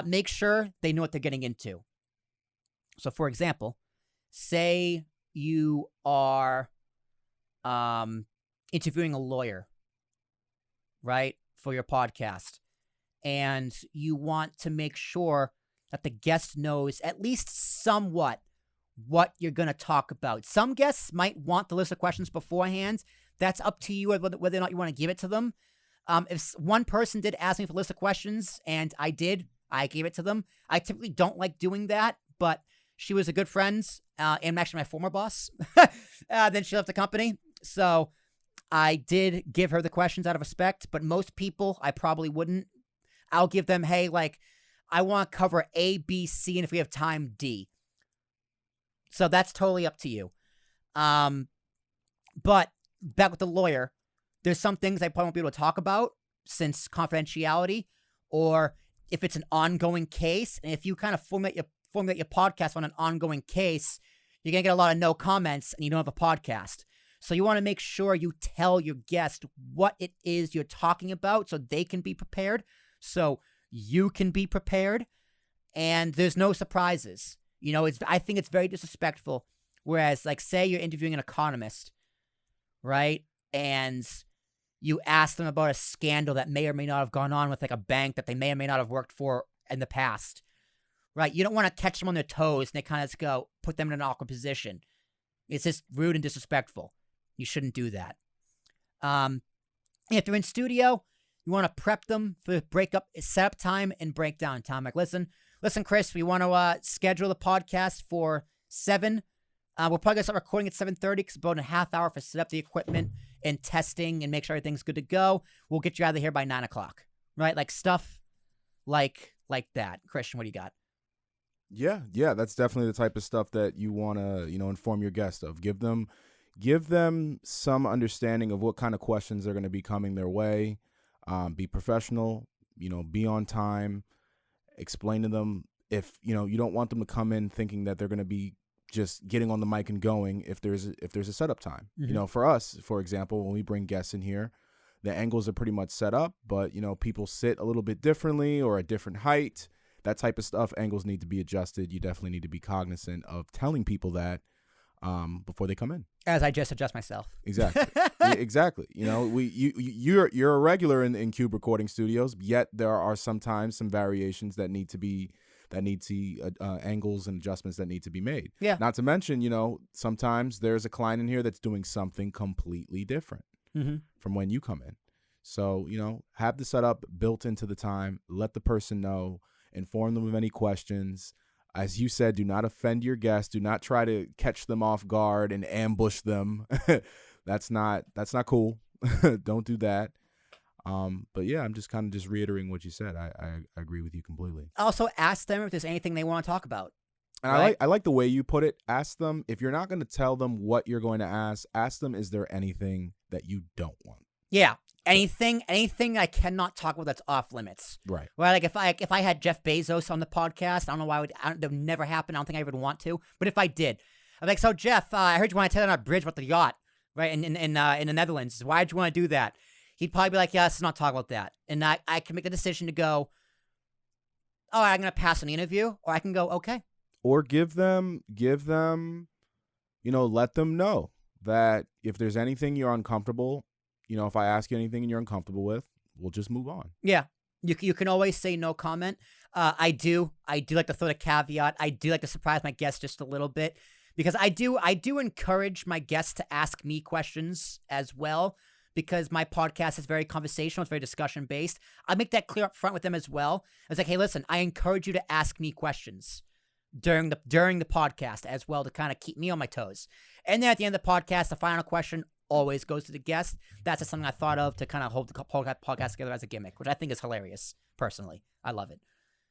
make sure they know what they're getting into. So, for example, say you are interviewing a lawyer, right, for your podcast, and you want to make sure that the guest knows at least somewhat what you're going to talk about. Some guests might want the list of questions beforehand. That's up to you whether or not you want to give it to them. If one person did ask me for a list of questions, and I gave it to them. I typically don't like doing that, but she was a good friend, and actually my former boss. Then she left the company. So I did give her the questions out of respect, but most people I probably wouldn't. I'll give them, hey, like, I want to cover A, B, C, and if we have time, D. So that's totally up to you. But back with the lawyer, there's some things I probably won't be able to talk about since confidentiality, or if it's an ongoing case. And if you kind of formulate your podcast on an ongoing case, you're going to get a lot of no comments and you don't have a podcast. So you want to make sure you tell your guest what it is you're talking about so they can be prepared, so you can be prepared, and there's no surprises. You know, I think it's very disrespectful. Whereas, like, say you're interviewing an economist, right? And you ask them about a scandal that may or may not have gone on with, like, a bank that they may or may not have worked for in the past, right? You don't want to catch them on their toes and they kind of just go, put them in an awkward position. It's just rude and disrespectful. You shouldn't do that. If they're in studio, you want to prep them for setup time and breakdown time. Like, listen, Chris, we want to schedule the podcast for 7. We're probably going to start recording at 7:30 because about a half hour for set up the equipment and testing and make sure everything's good to go. We'll get you out of here by 9 o'clock, right? Like, stuff like that. Christian, what do you got? Yeah, that's definitely the type of stuff that you want to, inform your guest of. Give them some understanding of what kind of questions are going to be coming their way. Be professional, be on time. Explain to them if, you don't want them to come in thinking that they're going to be just getting on the mic and going if there's a setup time. Mm-hmm. For us, for example, when we bring guests in here, the angles are pretty much set up, but, people sit a little bit differently or a different height. That type of stuff, angles need to be adjusted. You definitely need to be cognizant of telling people that before they come in. As I just adjust myself. Exactly. Yeah, exactly. You're a regular in Cube recording studios, yet there are sometimes some variations that need to be angles and adjustments that need to be made. Yeah. Not to mention, sometimes there's a client in here that's doing something completely different from when you come in. So, have the setup built into the time. Let the person know. Inform them of any questions. As you said, do not offend your guests. Do not try to catch them off guard and ambush them. That's not cool. Don't do that. But yeah, I'm just kind of just reiterating what you said. I agree with you completely. Also, ask them if there's anything they want to talk about. And right? I like the way you put it. Ask them, if you're not going to tell them what you're going to ask them, is there anything that you don't want? Yeah. Anything I cannot talk about that's off limits. Right. Well, like if I had Jeff Bezos on the podcast, I don't know why that would never happen. I don't think I would want to. But if I did, I'm like, so Jeff, I heard you want to tear down a bridge with the yacht, right? In the Netherlands. Why'd you want to do that? He'd probably be like, yeah, let's not talk about that. And I can make the decision to go, all right, I'm going to pass on the interview, or I can go, okay. Or give them, let them know that if there's anything you're uncomfortable, if I ask you anything and you're uncomfortable with, we'll just move on. Yeah. You can always say no comment. I do like to throw the caveat. I do like to surprise my guests just a little bit, because I do encourage my guests to ask me questions as well, because my podcast is very conversational. It's very discussion based. I make that clear up front with them as well. I was like, hey, listen, I encourage you to ask me questions during the podcast as well, to kind of keep me on my toes. And then at the end of the podcast, the final question always goes to the guest. That's just something I thought of to kind of hold the podcast together as a gimmick, which I think is hilarious. Personally, I love it.